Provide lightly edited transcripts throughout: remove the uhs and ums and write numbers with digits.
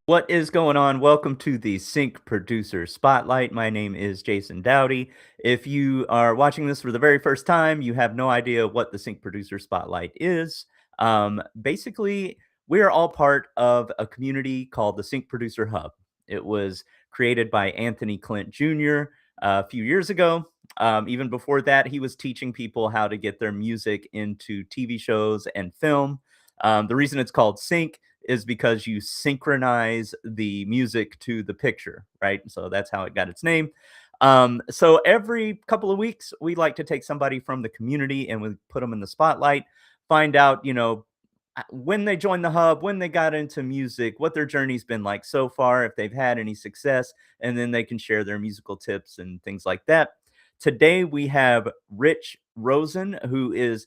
What is going on? Welcome to the Sync Producer Spotlight. My name is Jason Dowty. If you are watching this for the very first time, you have no idea what the Sync Producer Spotlight is. Basically, we are all part of a community called the Sync Producer Hub. It was created by Anthony Clint Jr. A few years ago. Even before that, he was teaching people how to get their music into TV shows and film. The reason it's called Sync is because you synchronize the music to the picture, right? So that's how it got its name. So every couple of weeks, we like to take somebody from the community and we put them in the spotlight, find out, when they joined the hub, when they got into music, what their journey's been like so far, if they've had any success, and then they can share their musical tips and things like that. Today we have Rich Rosen, who is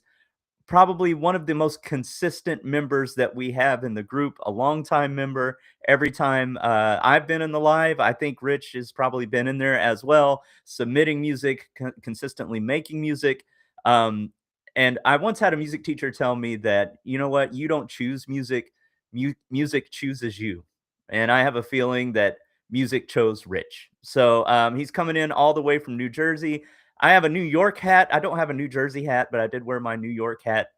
probably one of the most consistent members that we have in the group, a longtime member. Every time I've been in the live, I think Rich has probably been in there as well, submitting music, consistently making music. Um, and I once had a music teacher tell me that, you know what, you don't choose music, music chooses you. And I have a feeling that music chose Rich. So he's coming in all the way from New Jersey. I have a New York hat. I don't have a New Jersey hat, but I did wear my New York hat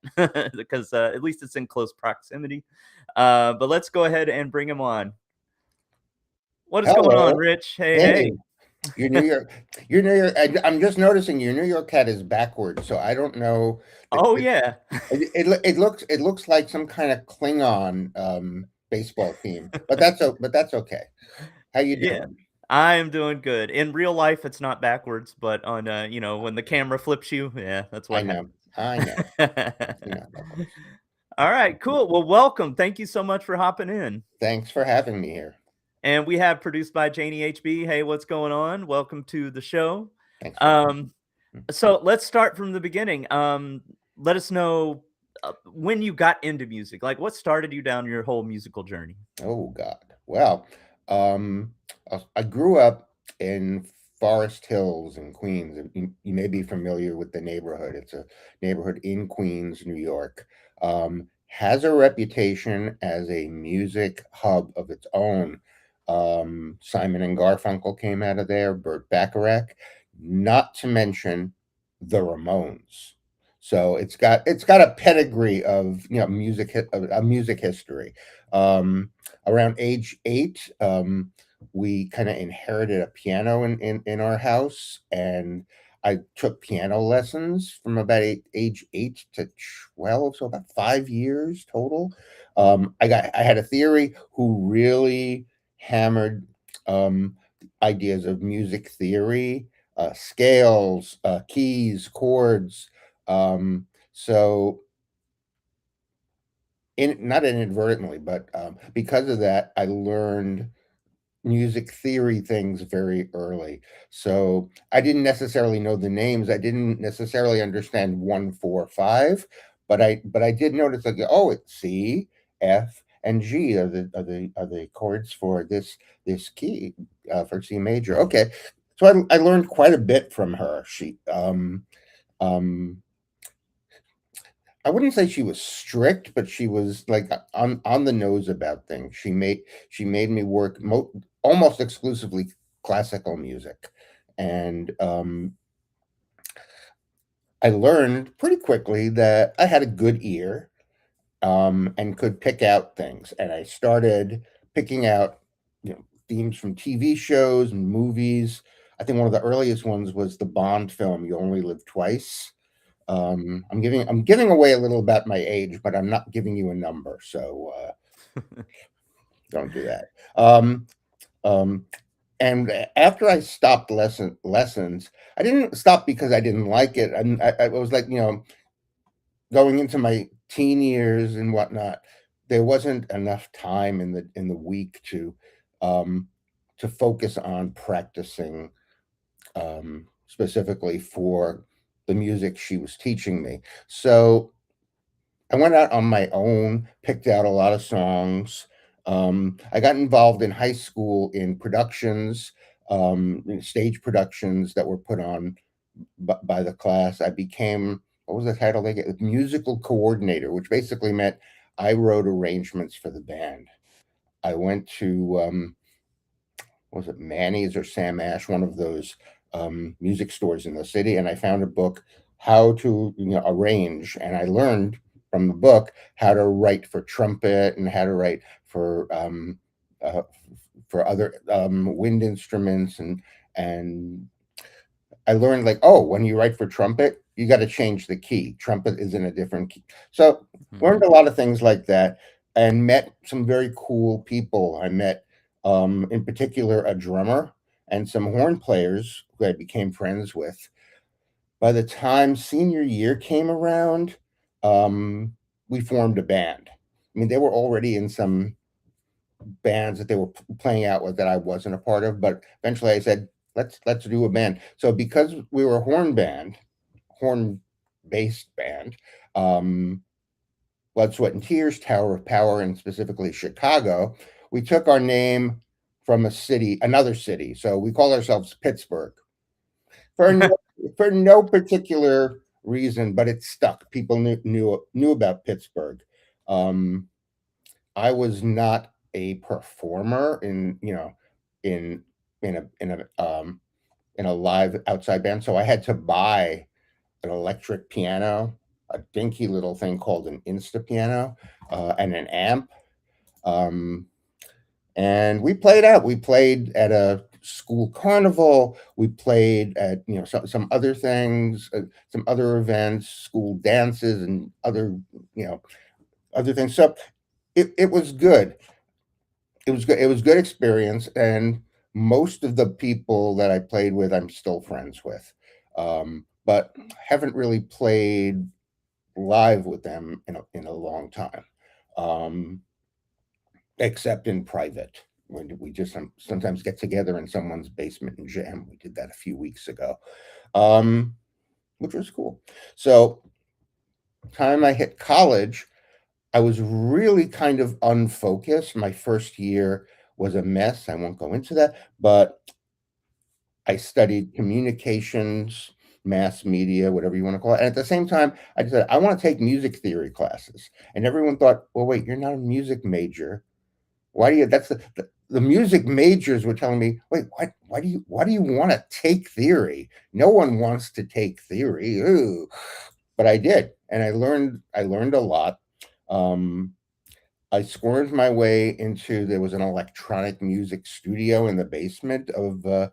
because at least it's in close proximity. But let's go ahead and bring him on. What is going on, Hello. Rich? Hey, Hey, hey. your New York. I'm just noticing your New York hat is backwards, so I don't know. Oh yeah, It looks like some kind of Klingon baseball team, but that's okay. How you yeah. doing? I am doing good. In real life, it's not backwards, but on when the camera flips you, yeah, that's I what know, I know, you know, of course. All right, cool. Well, welcome. Thank you so much for hopping in. Thanks for having me here. And we have produced by Janie HB. Hey, what's going on? Welcome to the show. Thanks for having Um, me. so let's start from the beginning. Let us know when you got into music. Like, what started you down your whole musical journey? Oh God. Well, um, I grew up in Forest Hills in Queens. And you may be familiar with the neighborhood. It's a neighborhood in Queens, New York. Has a reputation as a music hub of its own. Simon and Garfunkel came out of there. Burt Bacharach, not to mention the Ramones. So it's got a pedigree of a music history. Um, Around age 8, we kind of inherited a piano in our house, and I took piano lessons from about age 8 to 12, so about 5 years total. I had a theory who really hammered um, ideas of music theory, scales, keys, chords. So not inadvertently, but because of that, I learned music theory things very early. So I didn't necessarily know the names. I didn't necessarily understand 1, 4, 5, but I did notice, like, oh, it's C, F, and G are the chords for this key, for C major. Okay, so I learned quite a bit from her. Um I wouldn't say she was strict, but she was like on the nose about things. She made me work almost exclusively classical music, and I learned pretty quickly that I had a good ear, and could pick out things. And I started picking out, themes from TV shows and movies. I think one of the earliest ones was the Bond film "You Only Live Twice." I'm giving away a little about my age, but I'm not giving you a number, so don't do that. Um, and after I stopped lessons, I didn't stop because I didn't like it. I was like, going into my teen years and whatnot. There wasn't enough time in the week um, to focus on practicing, specifically for the music she was teaching me. So I went out on my own, picked out a lot of songs. I got involved in high school in productions, stage productions that were put on by the class. I became, what was the title they get? Musical coordinator, which basically meant I wrote arrangements for the band. I went to was it Manny's or Sam Ash, one of those music stores in the city, and I found a book, how to arrange, and I learned from the book how to write for trumpet and how to write uh, for other wind instruments, and I learned, like, oh, when you write for trumpet, you got to change the key. Trumpet is in a different key. So learned Mhm. a lot of things like that, and met some very cool people. I met, in particular, a drummer and some horn players who I became friends with. By the time senior year came around, um, we formed a band. I mean, they were already in some bands that they were playing out with that I wasn't a part of. But eventually, I said, let's do a band. So because we were a horn based band, um, Blood, Sweat, and Tears, Tower of Power, and specifically Chicago, we took our name from another city. So we call ourselves Pittsburgh for no, for no particular reason, but it stuck. People knew about Pittsburgh. Um, I was not a performer in in a in a in a live outside band, so I had to buy an electric piano, a dinky little thing called an Insta piano, and an amp. Um, and we played out. We played at a school carnival. We played at some other things, some other events, school dances, and you know other things. So it was good. It was good experience, and most of the people that I played with, I'm still friends with, but haven't really played live with them in a long time, um, except in private. When we just sometimes get together in someone's basement and jam. We did that a few weeks ago, um, which was cool. So, time I hit college, I was really kind of unfocused. My first year was a mess. I won't go into that, but I studied communications, mass media, whatever you want to call it. And at the same time, I said, I want to take music theory classes. And everyone thought, well, wait, you're not a music major. Why do you, that's the music majors were telling me, wait, why do you want to take theory? No one wants to take theory. Ooh. But I did. And I learned a lot. Um, I squirmed my way into, there was an electronic music studio in the basement of the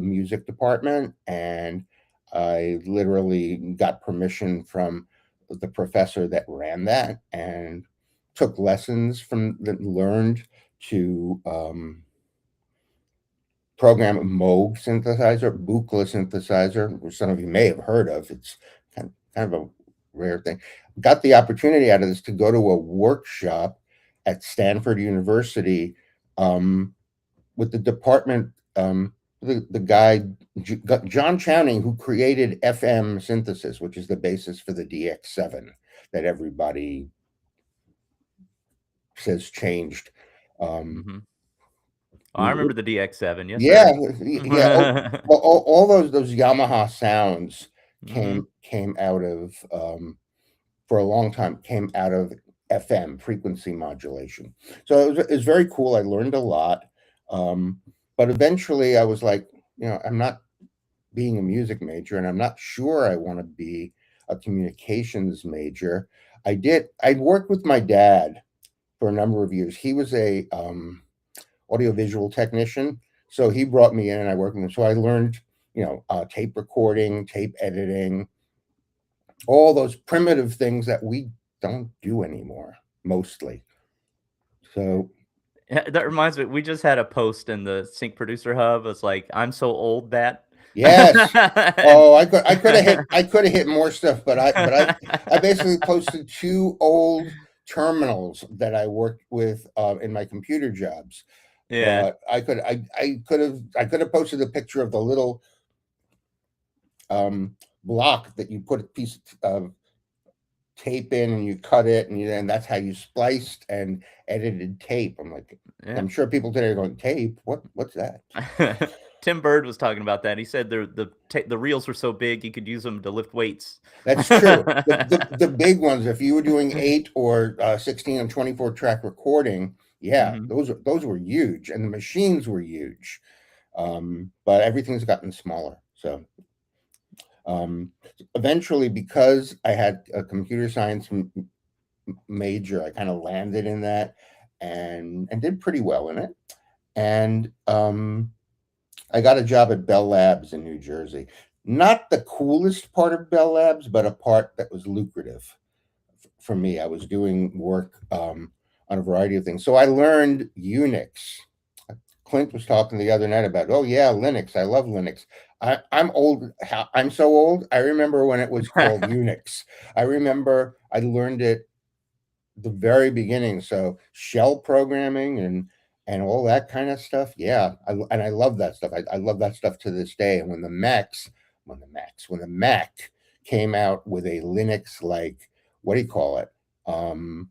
music department, and I literally got permission from the professor that ran that and took lessons from that, learned to program a Moog synthesizer, Buchla synthesizer, which some of you may have heard of. It's kind of a rare thing. Got the opportunity out of this to go to a workshop at Stanford University, um, with the department, the guy, John Chowning, who created FM synthesis, which is the basis for the DX7 that everybody says changed. Um, Mhm. Oh, I remember the DX7. Yes, Yeah, sir. yeah. Well, all those Yamaha sounds Mhm. came out of, for a long time, came out of FM, frequency modulation. So it was very cool. I learned a lot, um, but eventually I was like, I'm not being a music major, and I'm not sure I want to be a communications major. I worked with my dad for a number of years. He was a audiovisual technician. So he brought me in and I worked with him. So I learned, tape recording, tape editing, all those primitive things that we don't do anymore, mostly. So, Yeah, that reminds me, we just had a post in the Sync Producer Hub. It's like, I'm so old that. yes. And Oh, I could have hit more stuff, I basically posted two old terminals that I worked with in my computer jobs. yeah. But I could have posted a picture of the little block that you put a piece of tape in and you cut it, and that's how you spliced and edited tape. Yeah. I'm sure people today are going, tape? What's that? Tim Bird was talking about that. He said the reels were so big you could use them to lift weights. That's true. The big ones, if you were doing 8 or 16 and 24 track recording, Yeah, Mhm. those were huge, and the machines were huge. But everything's gotten smaller. So um, eventually, because I had a computer science major, I kind of landed in that and did pretty well in it. And I got a job at Bell Labs in New Jersey. Not the coolest part of Bell Labs, but a part that was lucrative for me. I was doing work on a variety of things. So I learned Unix. Clint was talking the other night about, oh yeah, Linux. I love Linux. I'm old. I'm so old. I remember when it was called Unix. I remember I learned it the very beginning. So shell programming and all that kind of stuff. Yeah, and I love that stuff. I love that stuff to this day. And when the Mac came out with a Linux, like, what do you call it? Um,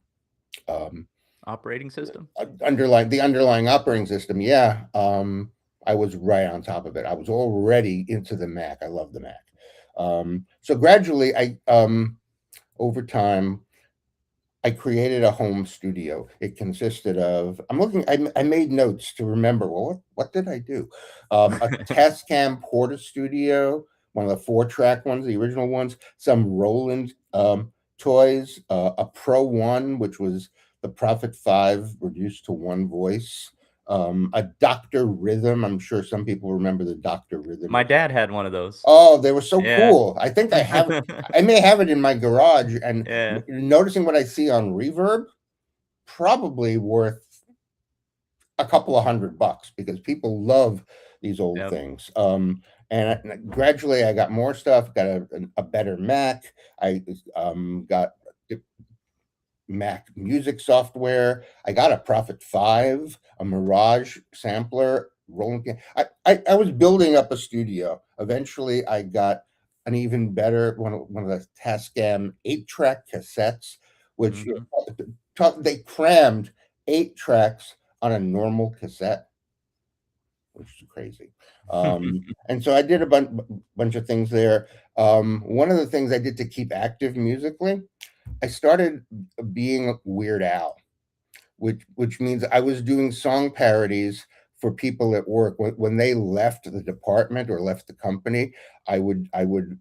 um, Operating system? underlying the underlying operating system. Yeah, I was right on top of it. I was already into the Mac. I love the Mac. So gradually, over time, I created a home studio. It consisted of, I'm looking, I made notes to remember, well, what did I do? A Tascam Porta Studio, one of the 4-track ones, the original ones, some Roland toys, a Pro One, which was the Prophet 5 reduced to one voice, a Dr. Rhythm. I'm sure some people remember the Dr. Rhythm. My dad had one of those. Oh, they were so Yeah. cool. I think I may have it in my garage, and Yeah. noticing what I see on Reverb, probably worth a couple of $100 because people love these old Yep. things. And gradually I got more stuff, got a better Mac. I got Mac music software. I got a Prophet 5, a Mirage sampler, rolling. I was building up a studio. Eventually, I got an even better one of the Tascam 8-track cassettes, which Mhm. they crammed 8 tracks on a normal cassette, which is crazy. And so I did a bunch of things there. One of the things I did to keep active musically, I started being Weird Al, which means I was doing song parodies for people at work when they left the department or left the company. I would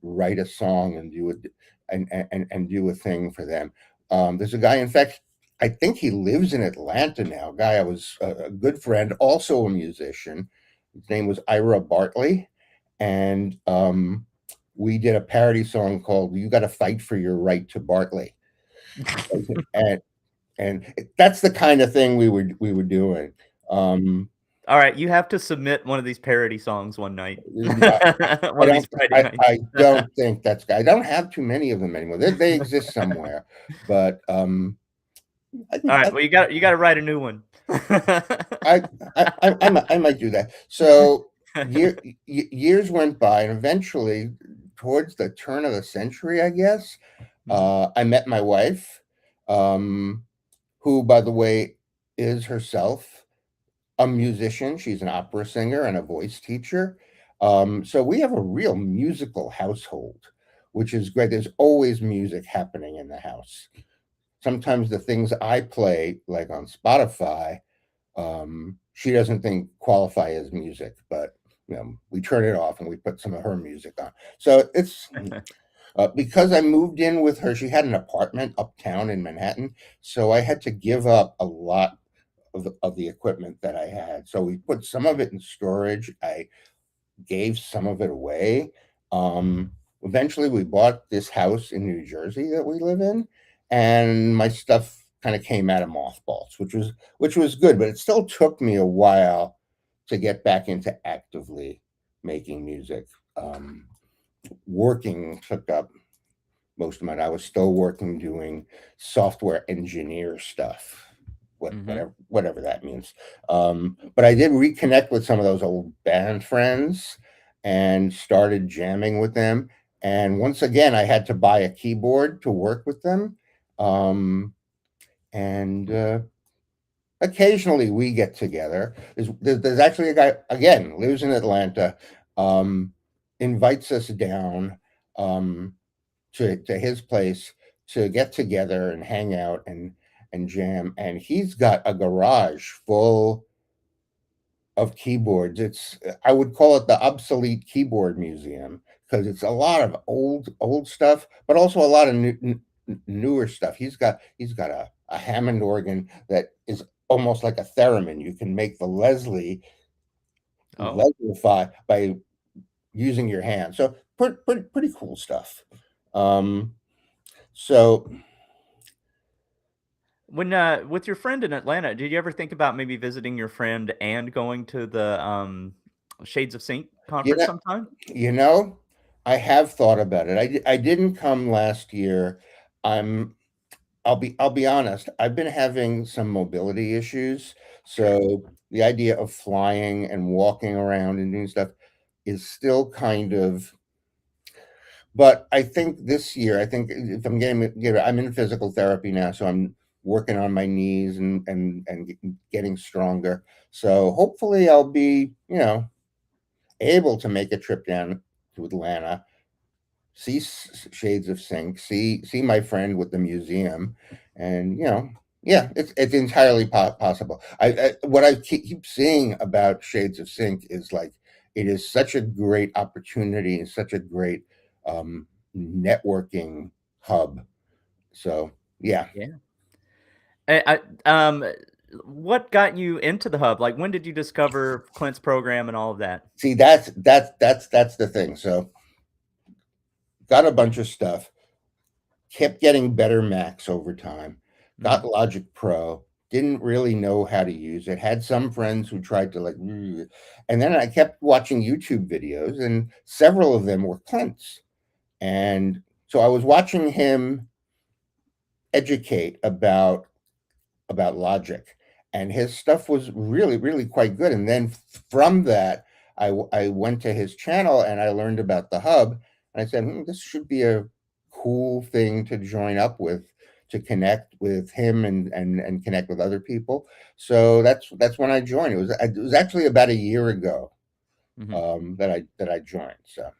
write a song and do it and do a thing for them. There's a guy, in fact, I think he lives in Atlanta now. A guy I was a good friend, also a musician. His name was Ira Bartley, and we did a parody song called "You Got to Fight for Your Right to Bartley," and that's the kind of thing we were doing. Um, Alright, you have to submit one of these parody songs one night. I, I One of these don't Friday nights. I don't think that's. I don't have too many of them anymore. They exist somewhere, but I, Alright, I, well, you gotta write a new one. I might do that. So years went by, and eventually, towards the turn of the century, I guess, Mhm. I met my wife, um, who, by the way, is herself a musician. She's an opera singer and a voice teacher. So we have a real musical household, which is great. There's always music happening in the house. Sometimes the things I play, like on Spotify, she doesn't think qualify as music, but we turn it off and we put some of her music on. So it's because I moved in with her. She had an apartment uptown in Manhattan, so I had to give up a lot of the equipment that I had. So we put some of it in storage. I gave some of it away. Um, Eventually, we bought this house in New Jersey that we live in, and my stuff kind of came out of mothballs, which was good. But it still took me a while to get back into actively making music. Um, Working took up most of mine. I was still working doing software engineer stuff, Mhm. whatever that means. But I did reconnect with some of those old band friends and started jamming with them. And once again, I had to buy a keyboard to work with them. And Occasionally we get together. There's actually a guy, again, lives in Atlanta, um, invites us down. Um, to his place to get together and hang out and jam. And he's got a garage full of keyboards. It's I would call it the obsolete keyboard museum because it's a lot of old stuff, but also a lot of newer stuff. He's got a Hammond organ that is almost like a theremin. You can make the Oh, Leslify by using your hand. So pretty cool stuff. Um, so when with your friend in Atlanta, did you ever think about maybe visiting your friend and going to the Shades of Sync you conference know, sometime? you know, I have thought about it. I didn't come last year. I'm I'll be honest, I've been having some mobility issues, Sure. so the idea of flying and walking around and doing stuff is still kind of, but I think this year, I think if I'm I'm in physical therapy now, so I'm working on my knees and getting stronger. So hopefully I'll be, able to make a trip down to Atlanta, see Shades of Sync, see my friend with the museum, and yeah, it's entirely possible. What I keep seeing about Shades of Sync is like it is such a great opportunity and such a great um, networking hub. So yeah, Yeah. What got you into the hub? Like, when did you discover Clint's program and all of that? see that's the thing. So got a bunch of stuff, kept getting better Macs over time, got Mhm. Logic Pro, didn't really know how to use it, had some friends who tried to like, "Ugh," and then I kept watching YouTube videos, and several of them were Clint's. And so I was watching him educate about Logic, and his stuff was really quite good. And then from that, I went to his channel and I learned about the hub, and I said, this should be a cool thing to join up with to connect with him and connect with other people. So that's when I joined. It was actually about a year ago Mhm. that I joined. So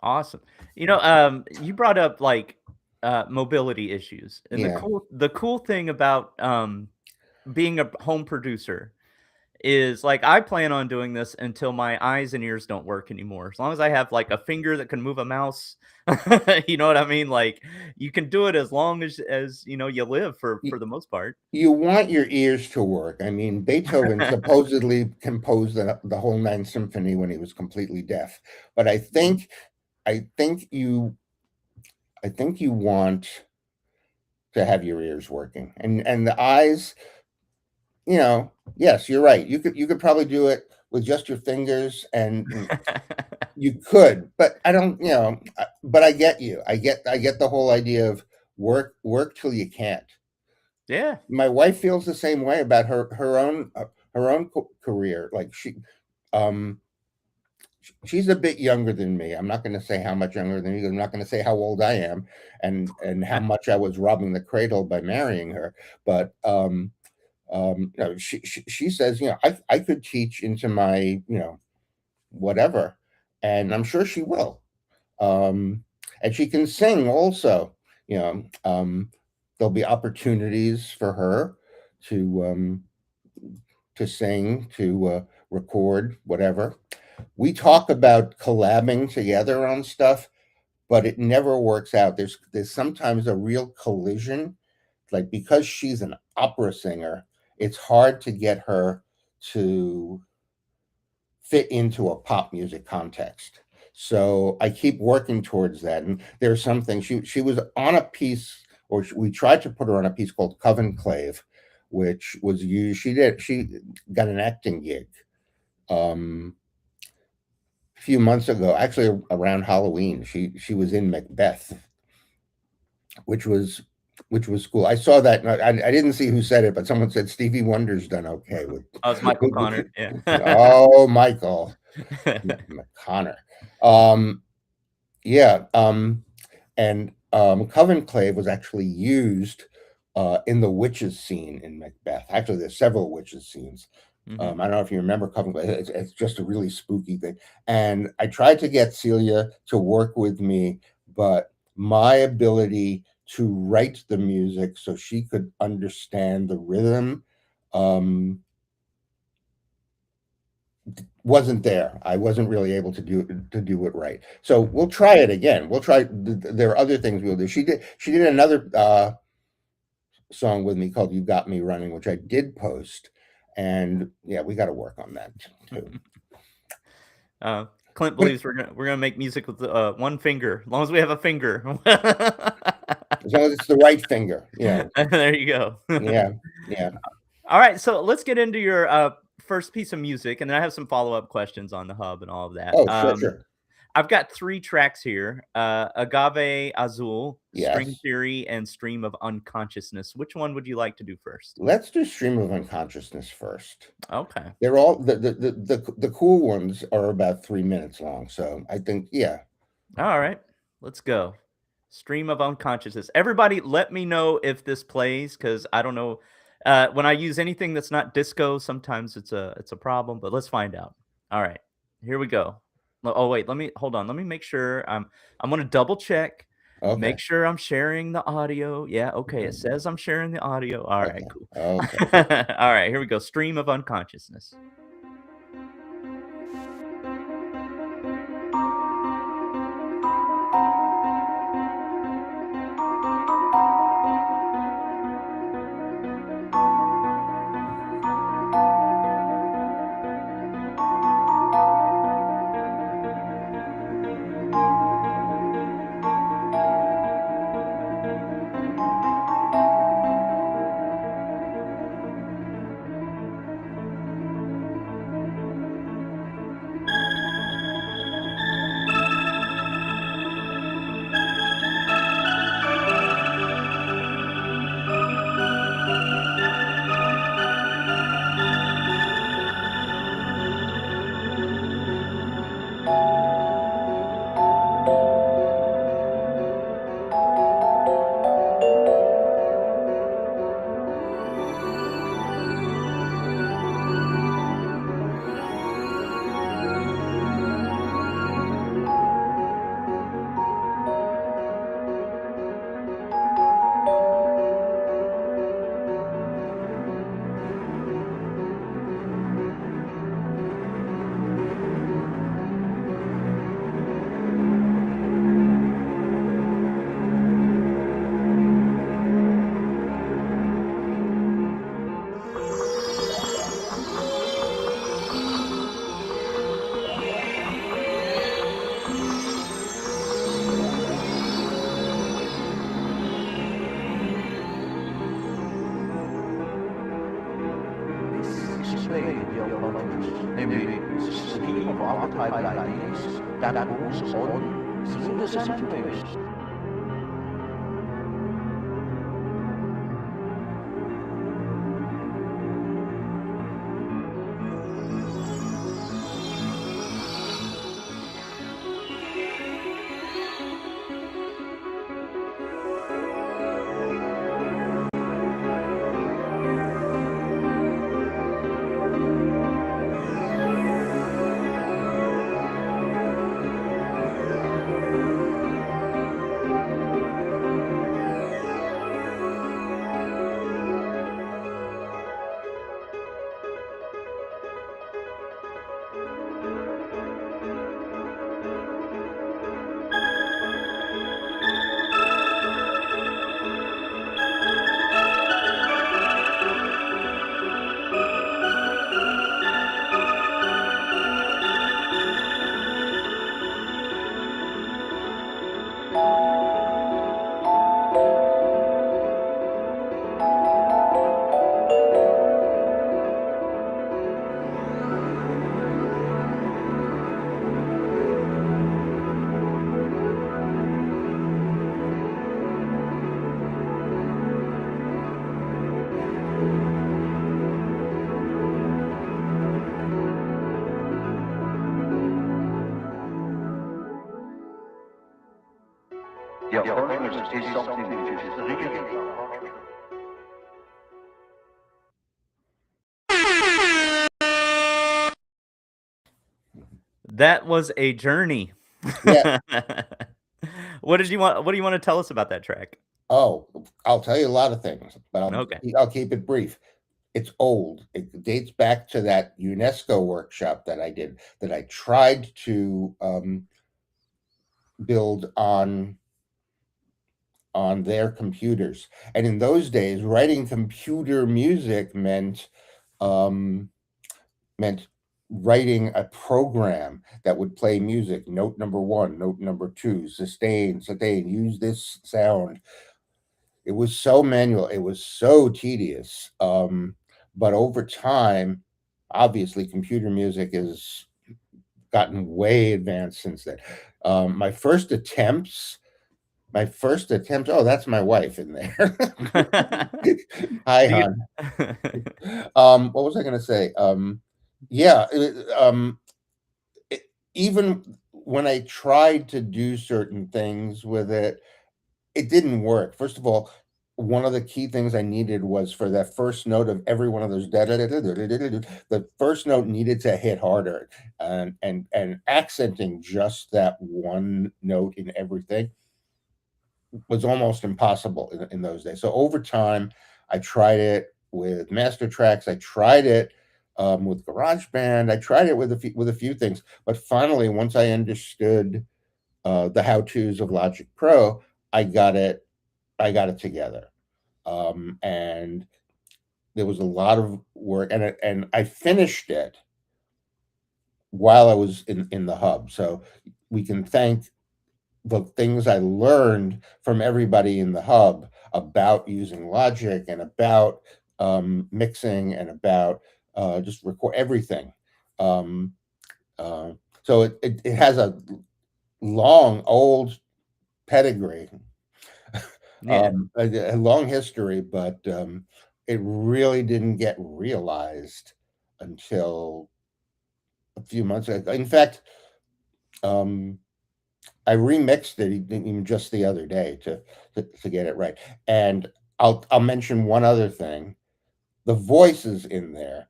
Awesome. You brought up, like, mobility issues, and the yeah. cool thing about, being a home producer is, like, I plan on doing this until my eyes and ears don't work anymore. As long as I have, like, a finger that can move a mouse, you know what I mean? Like, you can do it as long as, you live for the most part. You want your ears to work. I mean, Beethoven supposedly composed the whole Ninth Symphony when he was completely deaf. But Mhm. I think you I think you want to have your ears working. And the eyes, yes, you're right. You could probably do it with just your fingers and you could, but I don't, but I get you. I get the whole idea of work till you can't. Yeah. My wife feels the same way about her own career. Like um she's a bit younger than me. I'm not going to say how much younger than you. I'm not going to say how old I am, and how much I was robbing the cradle by marrying her. But she says, I could teach into my, whatever, and I'm sure she will. And she can sing also. You know, there'll be opportunities for her to sing, to record, whatever. We talk about collabing together on stuff, but it never works out. There's sometimes a real collision, like because she's an opera singer, it's hard to get her to fit into a pop music context. So I keep working towards that. And there's something she was on a piece, or we tried to put her on a piece called Coven Clave, which was used. She got an acting gig um, a few months ago, actually around Halloween. She was in Macbeth, which was which was cool. I saw that. I didn't see who said it, but someone said Stevie Wonder's done okay with. Oh, it's Michael Connor, yeah. Oh, Michael McConnor. Um, yeah, and Coven Clave was actually used in the witches scene in Macbeth. Actually, there's several witches scenes. Mhm. I don't know if you remember Coven Clave. It's just a really spooky thing. And I tried to get Celia to work with me, but my ability to write the music so she could understand the rhythm. Wasn't there. I wasn't really able to do it right. So we'll try it again. We'll try. There are other things we'll do. She did another song with me called "You Got Me Running," which I did post, and yeah, we got to work on that too. Clint believes we're gonna make music with one finger, as long as we have a finger. As long as it's the right finger, There you go. yeah, yeah. All right, so let's get into your first piece of music, and then I have some follow-up questions on the hub and all of that. Oh, sure, sure. I've got 3 tracks here, Agave Azul, String Yes. Theory, and Stream of Unconsciousness. Which one would you like to do first? Let's do Stream of Unconsciousness first. Okay. They're all the cool ones are about 3 minutes long, so I think All right, let's go. Stream of Unconsciousness. Everybody, let me know if this plays because I don't know. When I use anything that's not disco, sometimes it's a problem. But let's find out. All right, here we go. Oh wait, let me hold on. Let me make sure I'm gonna double check. Okay, Make sure I'm sharing the audio. Yeah, okay. It says I'm sharing the audio. All right, okay, cool. okay. All right, here we go. Stream of Unconsciousness. Explain your consciousness, namely the stream of archetypal ideas that goes on through the centuries. Your consciousness is something which is really unconscious. That was a journey. Yeah. What do you want to tell us about that track? Oh, I'll tell you a lot of things, but Okay. I'll keep it brief. It's old. It dates back to that UNESCO workshop that I did, that I tried to build on their computers. And in those days, writing computer music um, meant writing a program that would play music. Note number one, note number two, sustain, sustain. Use this sound. It was so manual. It was so tedious. But over time, obviously, computer music has gotten way advanced since then. My first attempts Oh, that's my wife in there. Hi, Do you hon. What was I going to say? Yeah, it, even when I tried to do certain things with it, it didn't work. First of all, one of the key things I needed was for that first note of every one of those the first note needed to hit harder, and accenting just that one note in everything was almost impossible in those days. So over time, I tried it with master tracks. I tried it with GarageBand. I tried it with a few things, but finally, once I understood the how tos of Logic Pro, I got it. I got it together, and there was a lot of work, and I finished it while I was in the hub. So we can thank the things I learned from everybody in the hub about using Logic and about mixing and about just record everything. Um, uh, so it has a long, old pedigree, Yeah. a long history, but it really didn't get realized until a few months ago. In fact, um, I remixed it even just the other day to get it right. And I'll mention one other thing. The voices in there.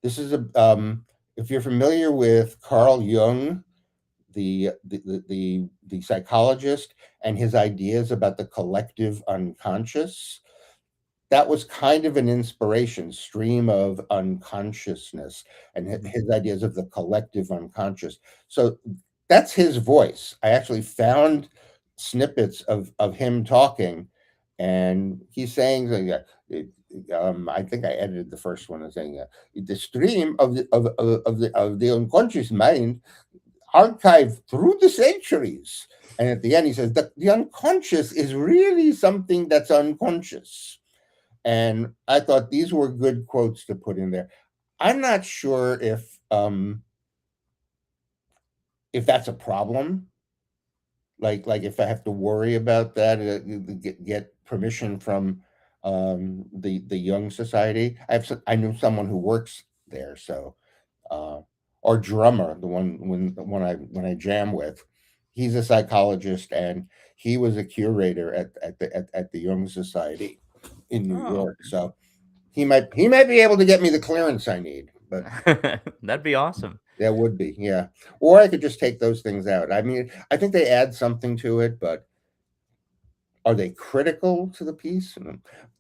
This is a if you're familiar with Carl Jung, the psychologist, and his ideas about the collective unconscious, that was kind of an inspiration, stream of unconsciousness, and Mhm. his ideas of the collective unconscious. So that's his voice. I actually found snippets of him talking, and he's saying, I think I edited the first one and saying, the stream of the unconscious mind archived through the centuries. And at the end, he says that the unconscious is really something that's unconscious. And I thought these were good quotes to put in there. I'm not sure if that's a problem. Like if I have to worry about that, get permission from the Young Society. I knew someone who works there, so uh, or drummer, the one when I jam with, he's a psychologist and he was a curator at the Young Society in New Oh, York. So he might be able to get me the clearance I need, but that'd be awesome. that would be, yeah. Or I could just take those things out. I mean, I think they add something to it, but are they critical to the piece?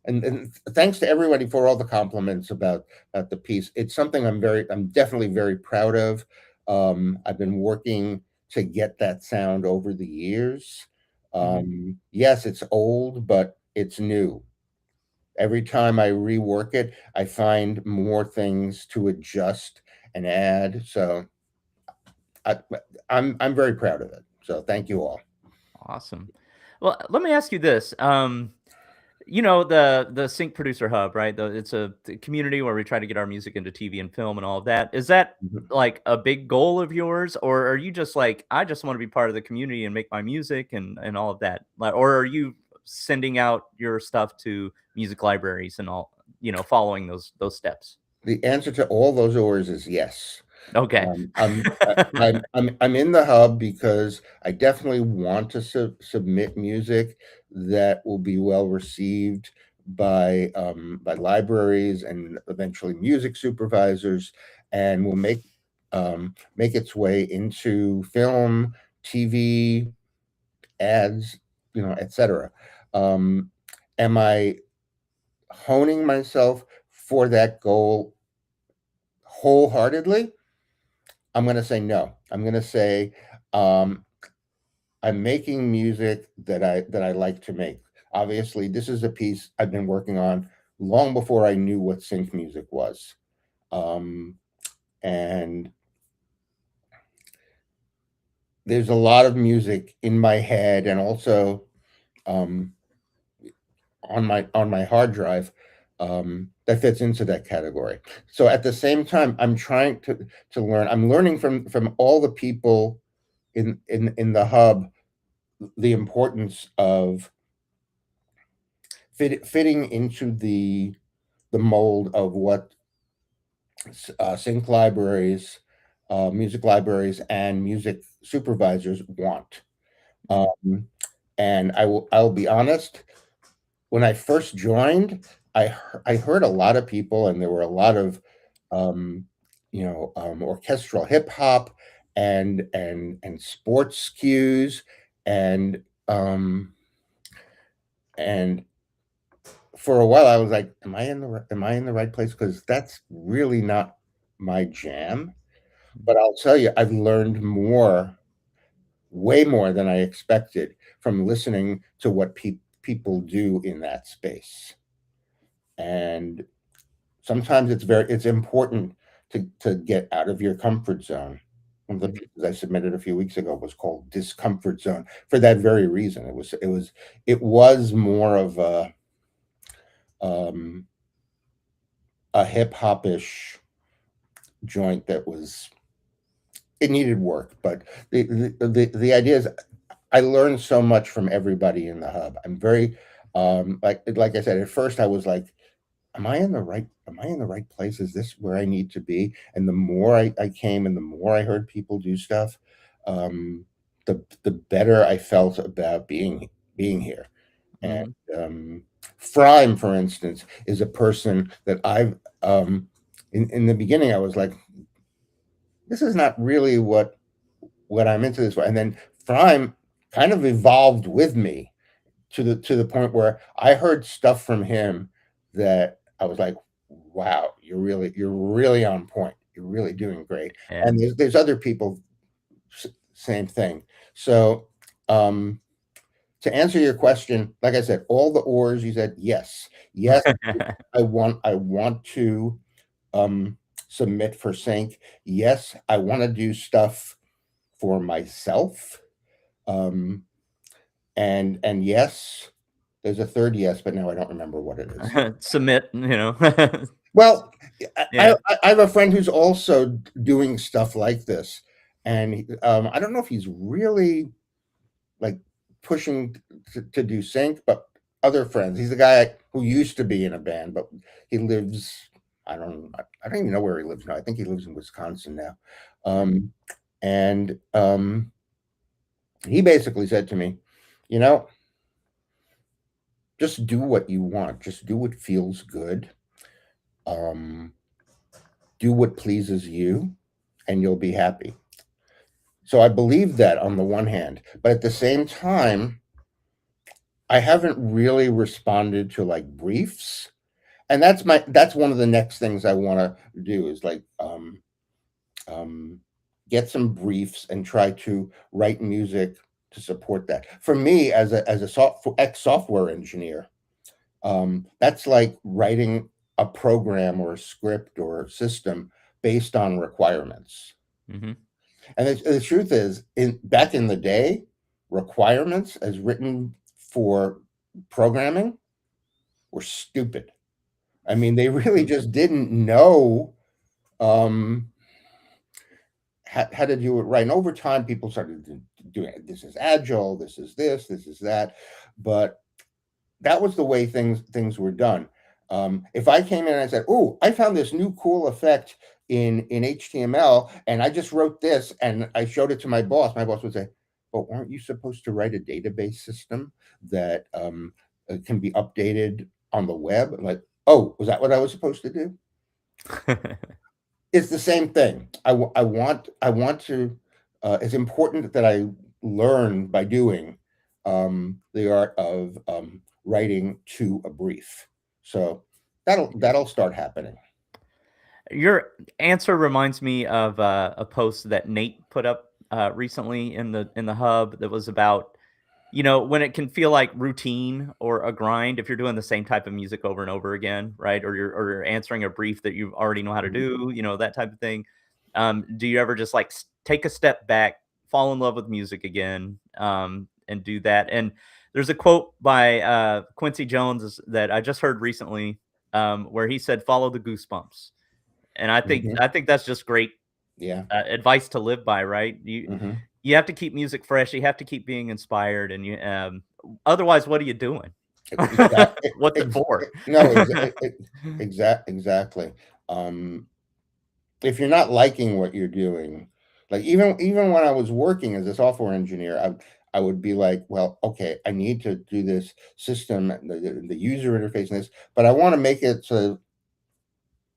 And thanks to everybody for all the compliments about the piece. It's something I'm definitely very proud of. I've been working to get that sound over the years. Mhm. Yes, it's old, but it's new. Every time I rework it, I find more things to adjust and add. So I, I'm very proud of it. So thank you all. Awesome. Well, let me ask you this. The Sync Producer Hub, right? It's a community where we try to get our music into TV and film and all of that. Is that Mhm. like a big goal of yours, or are you just like, I just want to be part of the community and make my music and all of that? Like, or are you sending out your stuff to music libraries and all, following those steps? The answer to all those orders is yes. Okay. I'm in the hub because I definitely want to submit music that will be well received by libraries and eventually music supervisors, and will make its way into film, TV, ads, etc. am I honing myself for that goal wholeheartedly? I'm going to say no. I'm going to say um, I'm making music that I like to make. Obviously, this is a piece I've been working on long before I knew what synth music was. Um, and there's a lot of music in my head and also um, on my hard drive that fits into that category. So at the same time, I'm trying to learn. I'm learning from all the people in the hub the importance of fitting into the mold of what sync libraries, music libraries, and music supervisors want. Mhm. Um, and I'll be honest. When I first joined, I heard a lot of people, and there were a lot of um, orchestral hip hop and sports cues and um, and for a while I was like, am I in the right place? Because that's really not my jam. But I'll tell you, I've learned more, way more than I expected from listening to what people do in that space. And sometimes it's important to get out of your comfort zone. One of the Mhm. pieces I submitted a few weeks ago was called "Discomfort Zone" for that very reason. It was more of um, a hip hopish joint that was it needed work, but the idea is I learned so much from everybody in the hub. I'm very like I said at first I was like, am I in the right place? Is this where I need to be? And the more I came and the more I heard people do stuff, um, the better I felt about being here. And Mhm. um, Frime, for instance, is a person that I've in the beginning I was like, this is not really what I'm into this way. And then Frime kind of evolved with me to the point where I heard stuff from him that I was like, "Wow, you're really on point. You're really doing great." Yeah. And there's other people, same thing. So, um, to answer your question, like I said, all the ors you said, yes, yes. I want to um, submit for sync. Yes, I want to do stuff for myself. Um, and yes, there's a third yes, but now I don't remember what it is. Submit, you know. Well, Yeah. I have a friend who's also doing stuff like this, and I don't know if he's really like pushing to do sync, but other friends. He's a guy who used to be in a band, but he lives. I don't even know where he lives now. I think he lives in Wisconsin now, Mhm. um, and he basically said to me, you know, just do what you want. Just do what feels good. Um, do what pleases you, and you'll be happy. So I believe that on the one hand, but at the same time, I haven't really responded to like briefs, and that's one of the next things I want to do is like um, get some briefs and try to write music to support that. For me, as a ex software engineer, that's like writing a program or a script or a system based on requirements. Mhm. And the truth is, back in the day, requirements as written for programming were stupid. I mean, they really Mhm. just didn't know um, how to do it right. And over time, people started doing it. This is agile. This is this is that. But that was the way things were done. If I came in and I said, "Oh, I found this new cool effect in HTML, and I just wrote this and I showed it to my boss would say, "Well, aren't you supposed to write a database system that can be updated on the web?" I'm like, "Oh, was that what I was supposed to do?" It's the same thing. I want to. It's important that I learn by doing the art of writing to a brief. So that'll start happening. Your answer reminds me of a post that Nate put up recently in the hub that was about, when it can feel like routine or a grind if you're doing the same type of music over and over again, right? Or you're answering a brief that you already know how to do, that type of thing. Do you ever just like take a step back, fall in love with music again, and do that? And there's a quote by Quincy Jones that I just heard recently, where he said, "Follow the goosebumps." And I think Mhm. I think that's just great Yeah. advice to live by, right? You Mhm. you have to keep music fresh. You have to keep being inspired, and otherwise, what are you doing? Exactly. What's it for? No, exactly. Um, if you're not liking what you're doing, like even when I was working as a software engineer, I would be like, well, okay, I need to do this system, the user interface and this, but I want to make it so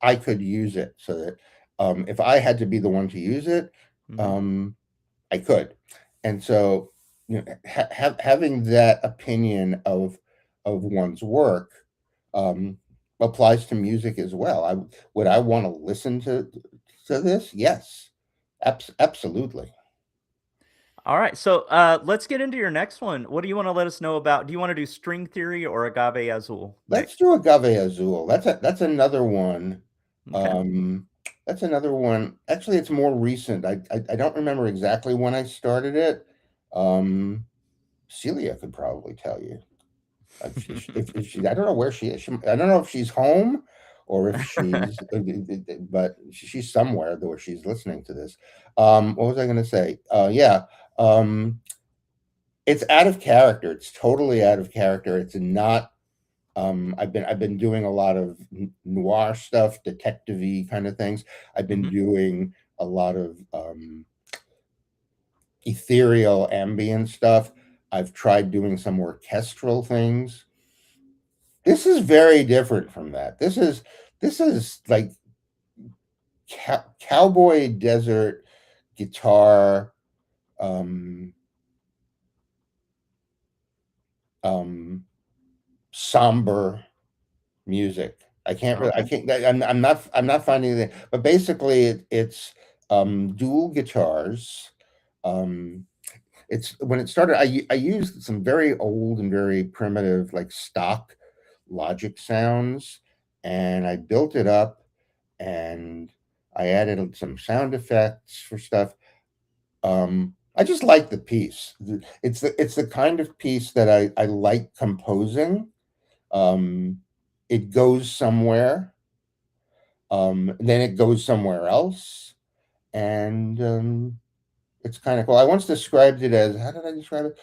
I could use it, so that if I had to be the one to use it, Mhm, um, I could. And so, having that opinion of one's work um, applies to music as well. Would I want to listen to this? Yes, absolutely. alright, so, let's get into your next one. What do you wanna let us know about? Do you wanna do string theory or agave azul Let's next? do Agave Azul. That's another one. Okay. Um, that's another one. Actually, it's more recent. I don't remember exactly when I started it. Um, Celia could probably tell you. If she, I don't know where she is. I don't know if she's home or if she's, but she's somewhere where she's listening to this. What was I going to say? Yeah. Um, it's out of character. It's totally out of character. It's not. I've been doing a lot of noir stuff, detective-y kind of things. I've been Mhm. doing a lot of ethereal ambient stuff. I've tried doing some orchestral things. This is very different from that. This is like cowboy desert guitar, um, um, somber music. I Okay. can't. I'm not finding it. But basically, it's dual guitars. Um, it's when it started. I used some very old and very primitive, like stock Logic sounds, and I built it up, and I added some sound effects for stuff. I just like the piece. It's the kind of piece that I like composing. Um, it goes somewhere, then it goes somewhere else, and it's kind of cool. I once described it as, how did I describe it?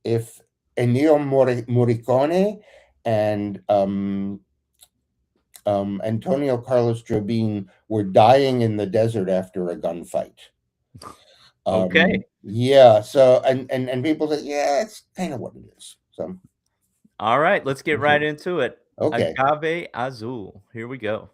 If Ennio Morricone and Antonio Carlos Jobim were dying in the desert after a gunfight. Okay. Yeah. So and people say, yeah, it's kind of what it is. So Alright, let's get right into it. okay. Agave azul. Here we go.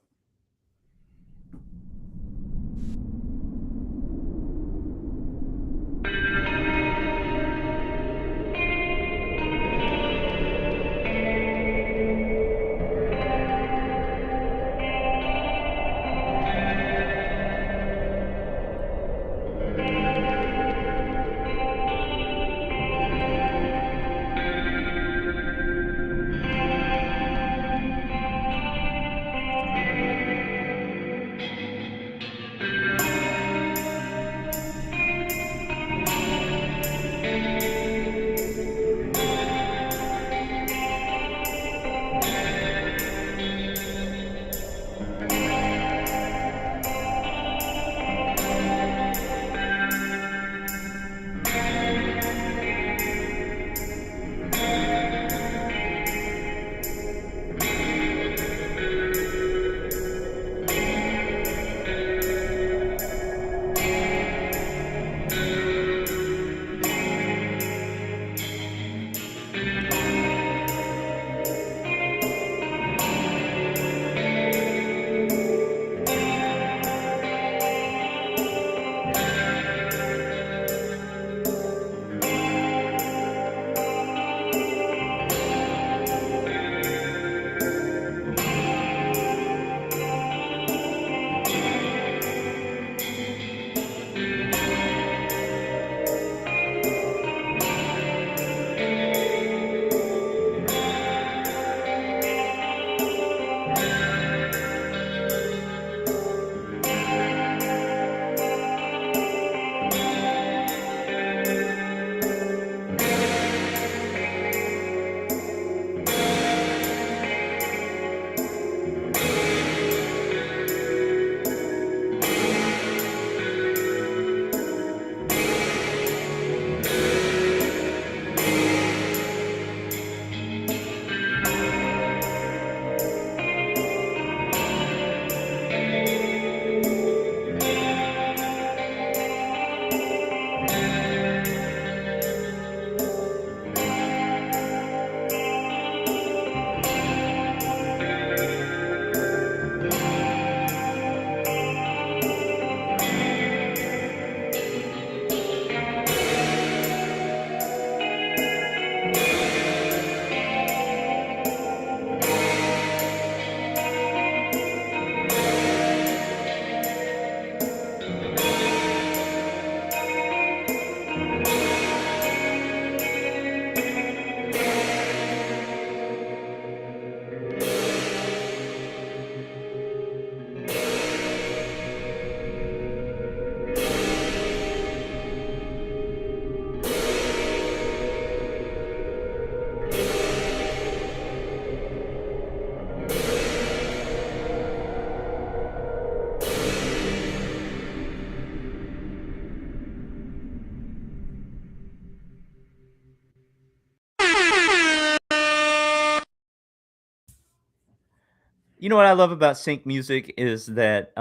You know what I love about sync music is that,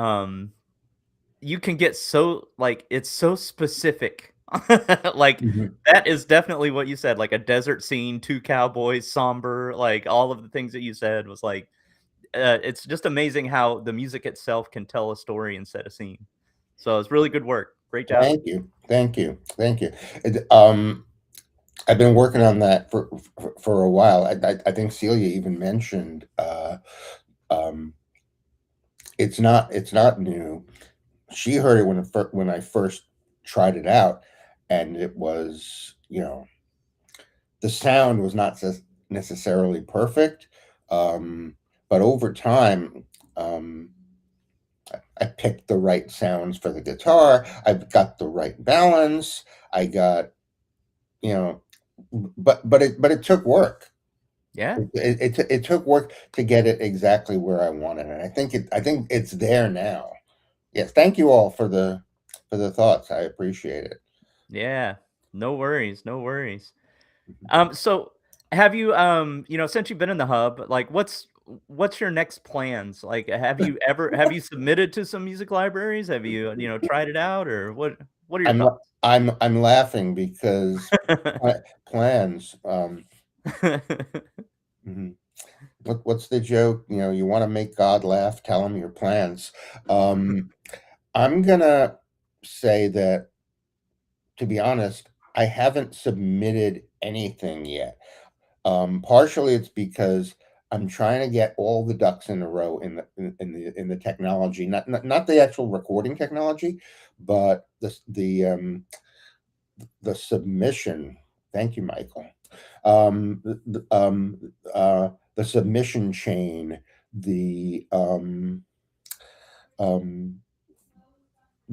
you can get so like, it's so specific. Like, Mhm. that is definitely what you said, like a desert scene, 2 cowboys, somber, like, all of the things that you said was like, it's just amazing how the music itself can tell a story and set a scene. So it's really good work. Great job. Thank you, thank you, thank you. I've been working on that for a while. I think Celia even mentioned, um, it's not new. She heard it when I first tried it out, and it was, the sound was not necessarily perfect, um, but over time, um, I picked the right sounds for the guitar. I've got the right balance. I got, you know, but it took work. Yeah. It took work to get it exactly where I wanted, and I think it's there now. Yes, thank you all for the thoughts. I appreciate it. Yeah. No worries, no worries. Mhm. So have you, since you've been in the hub, like, what's your next plans? Like, have you submitted to some music libraries? Have you, tried it out, or what are your I'm thoughts? I'm laughing because plans. Mhm. What's the joke? You want to make God laugh? Tell him your plans. Um, I'm gonna say that, to be honest, I haven't submitted anything yet. Partially, it's because I'm trying to get all the ducks in a row in the technology, not the actual recording technology, but the submission. Thank you, Michael. The submission chain, the um,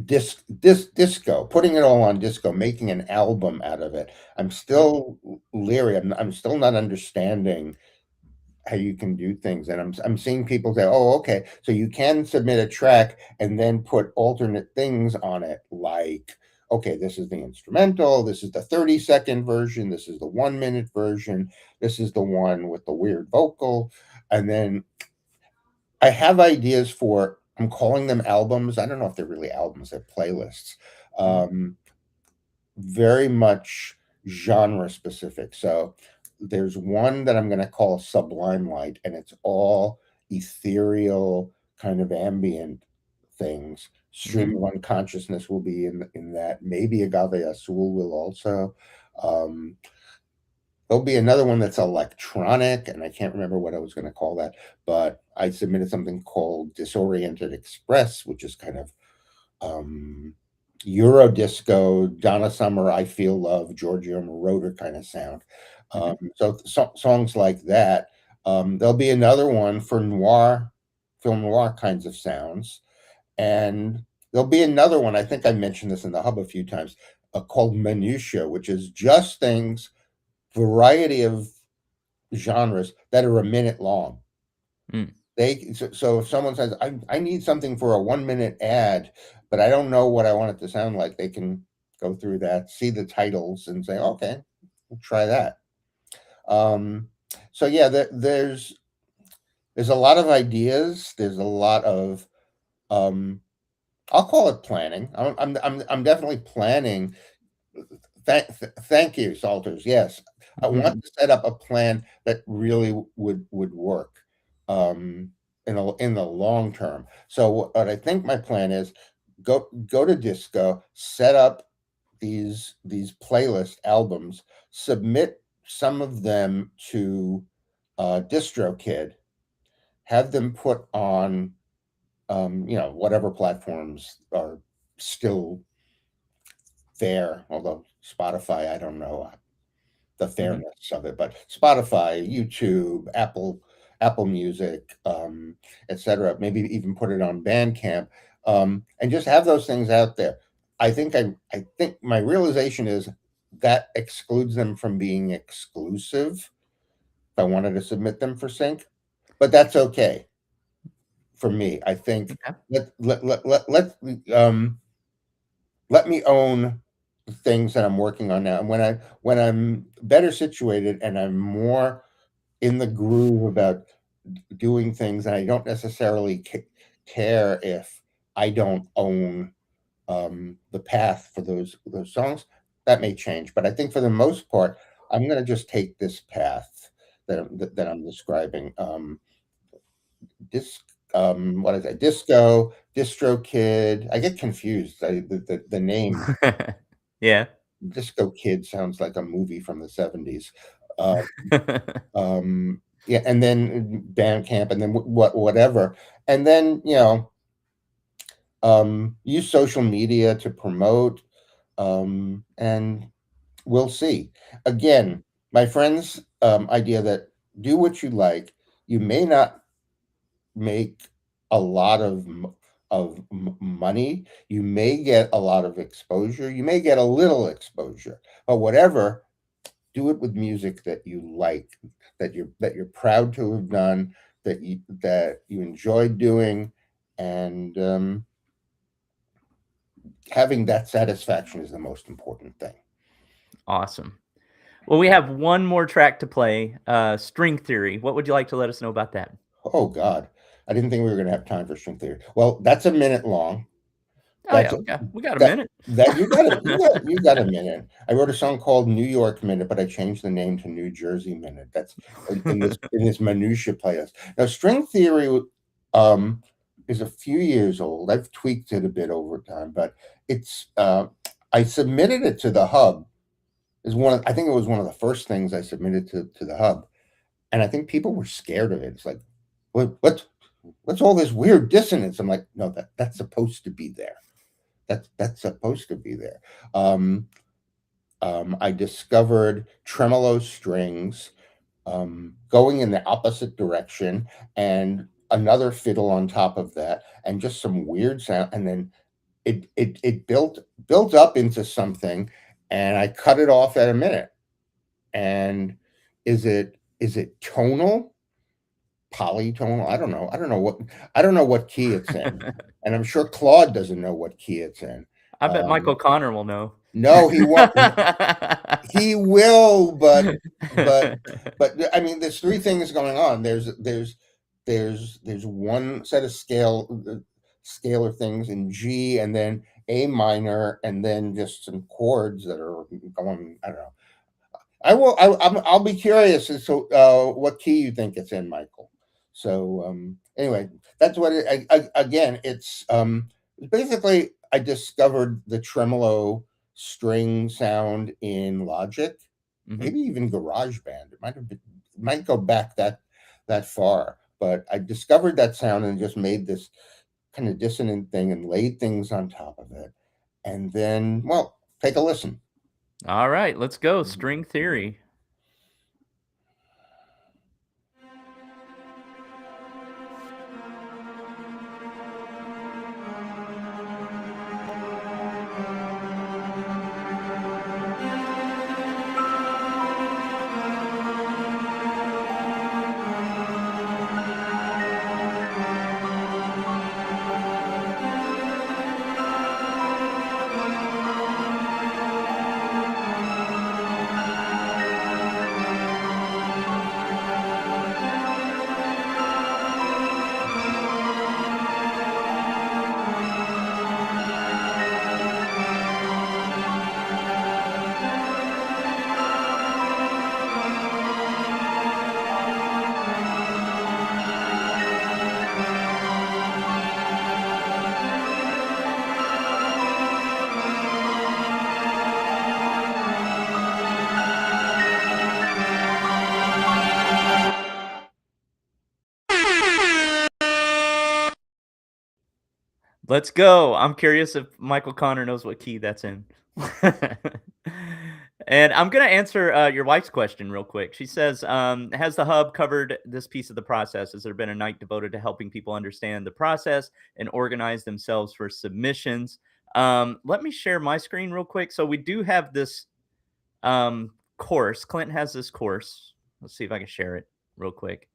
disco, putting it all on disco, making an album out of it. I'm Mhm, still leery. I'm still not understanding how you can do things, and I'm seeing people say, "Oh, okay, so you can submit a track and then put alternate things on it, like, okay, this is the instrumental, this is the 30-second version, this is the 1 minute version, this is the one with the weird vocal," and then I have ideas for. I'm calling them albums. I don't know if they're really albums. They're playlists. mhm, Um, Very much genre specific. So there's one that I'm going to call Sublime Light, and it's all ethereal, kind of ambient things. mhm, Stream of Unconsciousness will be in that. Maybe Agave Azul will also. Um, There'll be another one that's electronic, and I can't remember what I was going to call that, but I submitted something called Disoriented Express, which is kind of um, Euro disco, Donna Summer, I Feel Love, Giorgio Moroder kind of sound. mhm, So songs like that. There'll be another one for noir, film noir kinds of sounds. And there'll be another one, I think I mentioned this in the hub a few times, called Minutia, which is just things, variety of genres that are a minute long. mm. So if someone says, I need something for a 1 minute ad, but I don't know what I want it to sound like, they can go through that, see the titles, and say, okay, we'll try that. Um, so yeah, there's a lot of ideas. There's a lot of um, I'll call it planning. I'm definitely planning. Thank you, Salters. Yes, I want to set up a plan that really would work um, in the long term. So what I think my plan is, go to Disco, set up these playlist albums, submit some of them to DistroKid, have them put on whatever platforms are still there. Although Spotify, I don't know the Mhm. fairness of it, but Spotify, YouTube, Apple Music, etc. Maybe even put it on Bandcamp, and just have those things out there. I think my realization is that excludes them from being exclusive. If I wanted to submit them for sync, but that's okay for me. I think Okay. um let me own the things that I'm working on now. And when I'm better situated and I'm more in the groove about doing things, and I don't necessarily care if I don't own the path for those songs. That may change, but I think for the most part, I'm going to just take this path that I'm describing. This what is that? Disco, Distro Kid. I get confused. The name Yeah. Disco Kid sounds like a movie from the 70s. Uh, yeah, and then Bandcamp, and then whatever, and then use social media to promote, and we'll see. Again, my friend's idea that do what you like. You may not make a lot of money. You may get a lot of exposure. You may get a little exposure, but whatever, do it with music that you like, that you're proud to have done, that you enjoyed doing, and having that satisfaction is the most important thing. Awesome. Well, we have one more track to play, String Theory. What would you like to let us know about that? Oh God, I didn't think we were going to have time for string theory. Well, that's a minute long. Oh, That's yeah, we got a that minute. that you got a minute. I wrote a song called New York Minute, but I changed the name to New Jersey Minute. That's in this minutia playlist. Now, string theory is a few years old. I've tweaked it a bit over time, but it's I submitted it to the Hub. I think it was one of the first things I submitted to the Hub, and I think people were scared of it. It's like, what's all this weird dissonance? I'm like, no, that's supposed to be there. That's supposed to be there. I discovered tremolo strings going in the opposite direction, and another fiddle on top of that, and just some weird sound, and then it built up into something, and I cut it off at a minute. And is it tonal? Polytonal? I don't know what key it's in. And I'm sure Claude doesn't know what key it's in. I bet Michael Connor will know. No, he won't. He will, but I mean, there's three things going on. There's one set of scalar things in G, and then A minor, and then just some chords that are going. I don't know. I'll be curious as to what key you think it's in, Michael. So anyway, that's what again. It's basically I discovered the tremolo string sound in Logic, maybe even GarageBand. It might go back that far, but I discovered that sound and just made this kind of dissonant thing and laid things on top of it, and then take a listen. All right, let's go. String Theory. Let's go. I'm curious if Michael Connor knows what key that's in. And I'm going to answer your wife's question real quick. She says, has the Hub covered this piece of the process? Has there been a night devoted to helping people understand the process and organize themselves for submissions? Let me share my screen real quick. So we do have this course. Clint has this course. Let's see if I can share it real quick.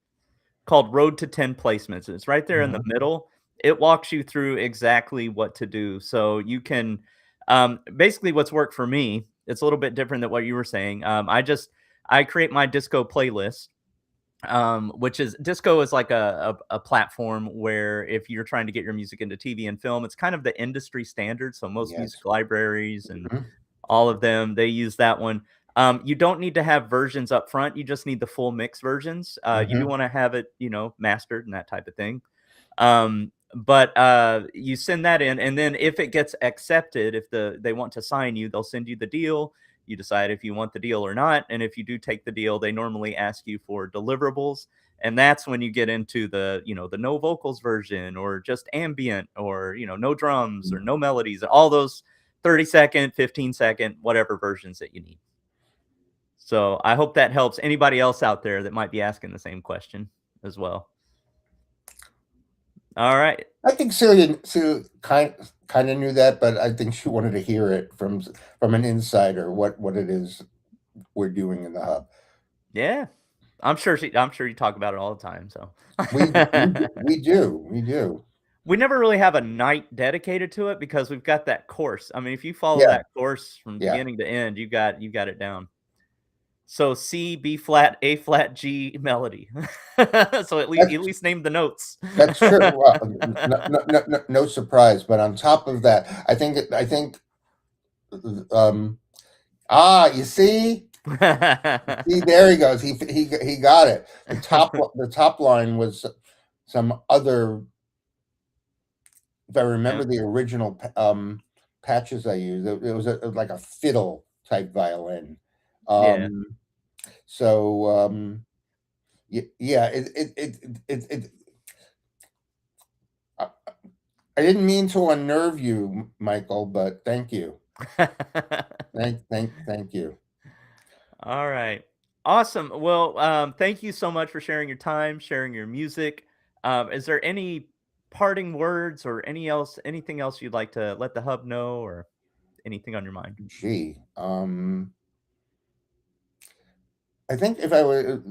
Called Road to 10 Placements. It's right there in the middle. It walks you through exactly what to do. So you can basically what's worked for me. It's a little bit different than what you were saying. I create my disco playlist, which is disco is like a platform where if you're trying to get your music into TV and film, it's kind of the industry standard. So most Yes. music libraries and Mhm. all of them, they use that one. You don't need to have versions up front. You just need the full mix versions. You do Mhm. want to have it, mastered and that type of thing. But you send that in, and then if it gets accepted, if they want to sign you, they'll send you the deal. You decide if you want the deal or not, and if you do take the deal, they normally ask you for deliverables, and that's when you get into the no vocals version, or just ambient, or no drums or no melodies, all those 30-second, 15-second, whatever versions that you need. So I hope that helps anybody else out there that might be asking the same question as well. All right. I think Celia kind of knew that, but I think she wanted to hear it from an insider what it is we're doing in the hub. Yeah. I'm sure you talk about it all the time, so. We do. We never really have a night dedicated to it because we've got that course. I mean, if you follow Yeah, that course from yeah. beginning to end, you got it down. So C, B flat, A flat, G melody. So at least name the notes. That's true. Well, no surprise. But on top of that, I think. Um, you see, there he goes. He got it. The top line was some other. If I Yeah. remember the original patches I used, it was like a fiddle type violin. Yeah. Um, so yeah, I I didn't mean to unnerve you, Michael, but thank you. Thank you. All right. Awesome. Well, thank you so much for sharing your time, sharing your music. Is there any parting words or anything else you'd like to let the hub know, or anything on your mind? Gee, I think if I were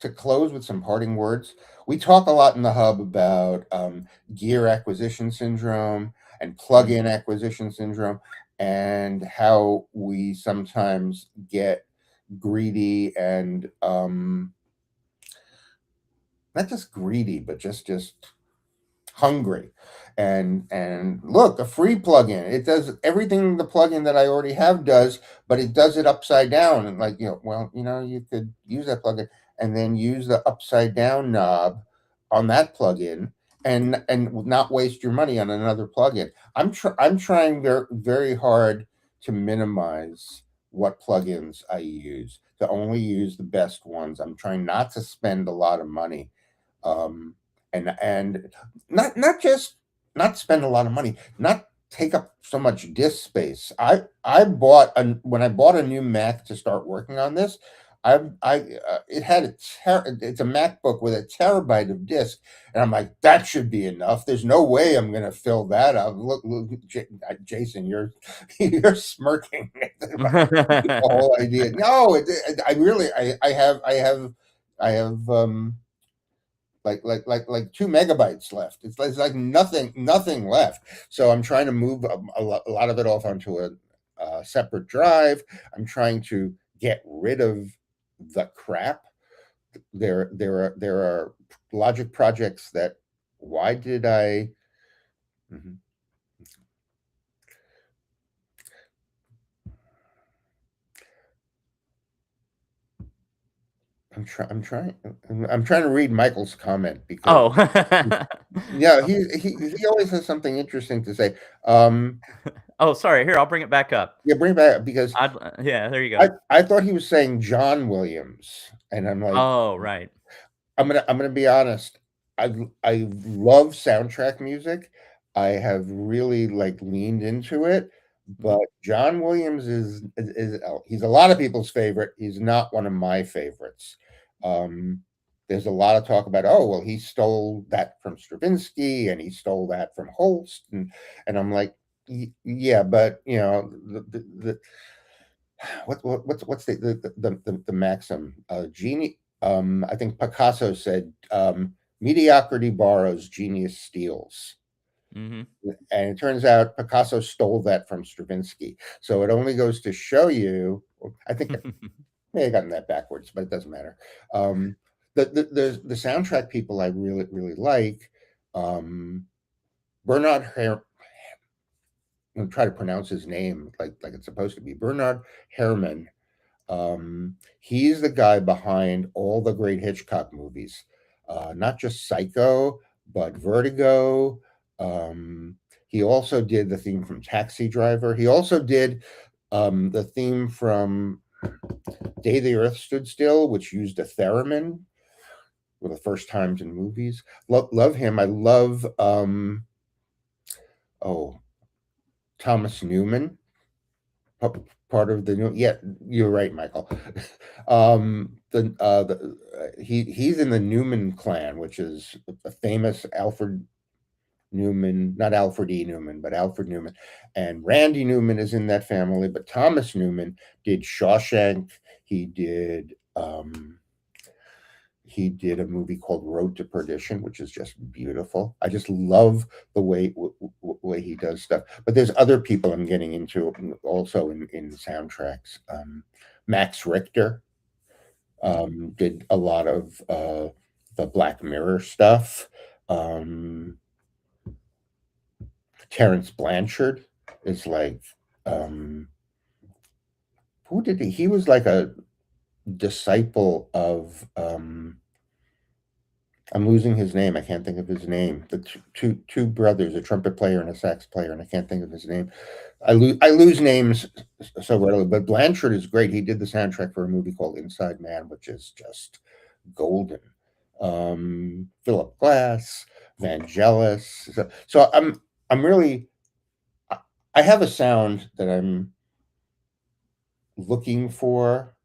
to close with some parting words, we talk a lot in the hub about gear acquisition syndrome and Mhm. plug-in acquisition syndrome, and how we sometimes get greedy and not just greedy, but just hungry. And look, a free plugin, it does everything the plugin that I already have does, but it does it upside down. And like, well, you could use that plugin and then use the upside down knob on that plugin, and not waste your money on another plugin. I'm trying very, very hard to minimize what plugins I use, to only use the best ones. I'm trying not to spend a lot of money, um, and not just not spend a lot of money, not take up so much disk space. When I bought a new Mac to start working on this, I it had it's a MacBook with a terabyte of disk, and I'm like, that should be enough. There's no way I'm going to fill that up. Look, Jason, you're you're smirking at the whole idea. No, I really I have like 2 megabytes left. It's like nothing left. So I'm trying to move a lot of it off onto a separate drive. I'm trying to get rid of the crap. There are Logic projects that, why did I? Mhm. I'm trying to read Michael's comment, because Oh. yeah, he always has something interesting to say. Um, Oh, sorry. Here, I'll bring it back up. yeah, bring it back, because Yeah, there you I go. I thought he was saying John Williams, and I'm like, Oh, right. I'm gonna be honest. I love soundtrack music. I have really like leaned into it, Mhm. but John Williams he's a lot of people's favorite. He's not one of my favorites. Um, there's a lot of talk about, oh well, he stole that from Stravinsky and he stole that from Holst, and I'm like, yeah, but the what's the maxim? Genie. I think Picasso said, "Mediocrity borrows, genius steals." Mhm. And it turns out Picasso stole that from Stravinsky. So it only goes to show you. I think May have gotten that backwards, but it doesn't matter. Um, the soundtrack people I really like, um, Bernard I'm gonna try to pronounce his name like it's supposed to be, Bernard Herrmann. He's the guy behind all the great Hitchcock movies, not just Psycho, but Vertigo. Um, he also did the theme from Taxi Driver. He also did the theme from Day the Earth Stood Still, which used a theremin for the first times in movies. Love him. I love oh, Thomas Newman, part of the new. Yeah, you're right, Michael. He's in the Newman clan, which is a famous Alfred Newman, not Alfred E. Newman, but Alfred Newman, and Randy Newman is in that family. But Thomas Newman did Shawshank. He did. He did a movie called Road to Perdition, which is just beautiful. I just love the way he does stuff. But there's other people I'm getting into also in soundtracks. Max Richter did a lot of the Black Mirror stuff. Terrence Blanchard is like who did he was like a disciple of I'm losing his name. I can't think of his name. The two brothers, a trumpet player and a sax player, and I can't think of his name. I lose names so readily. But Blanchard is great. He did the soundtrack for a movie called Inside Man, which is just golden. Philip Glass, Vangelis. So I'm really I have a sound that I'm looking for.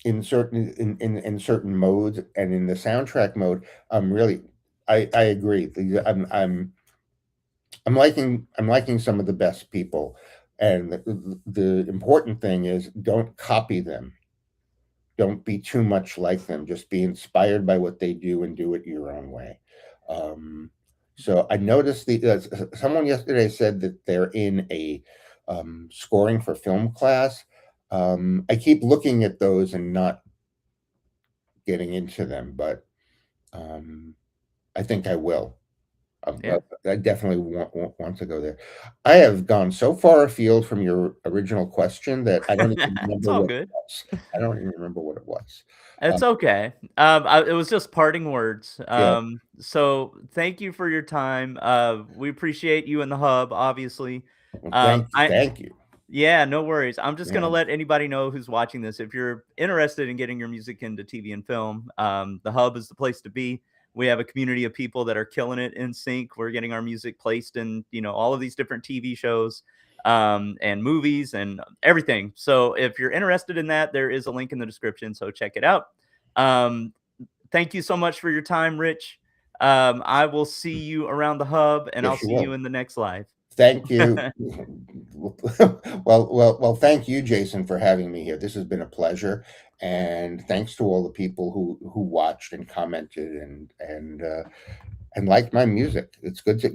In certain modes, and in the soundtrack mode, I'm really I agree. I'm liking some of the best people, and the important thing is don't copy them. Don't be too much like them. Just be inspired by what they do and do it your own way. So I noticed someone yesterday said that they're in a scoring for film class. I keep looking at those and not getting into them, but I think I will. Yeah. I definitely want to go there. I have gone so far afield from your original question that I don't even It's remember all what it good. was. I don't even remember what it was. It's okay. It was just parting words. Yeah. So thank you for your time. We appreciate you in the hub, obviously. Well, I thank you. Yeah, no worries. I'm just gonna Yeah. let anybody know who's watching this. If you're interested in getting your music into TV and film, the hub is the place to be. We have a community of people that are killing it in sync. We're getting our music placed in, all of these different TV shows, and movies and everything. So if you're interested in that, there is a link in the description. So check it out. Um, Thank you so much for your time, Rich. I will see you around the hub, and I'll Yes, you see you will. in the next live. Thank you. Well, thank you, Jason, for having me here. This has been a pleasure, and thanks to all the people who watched and commented and liked my music. It's good to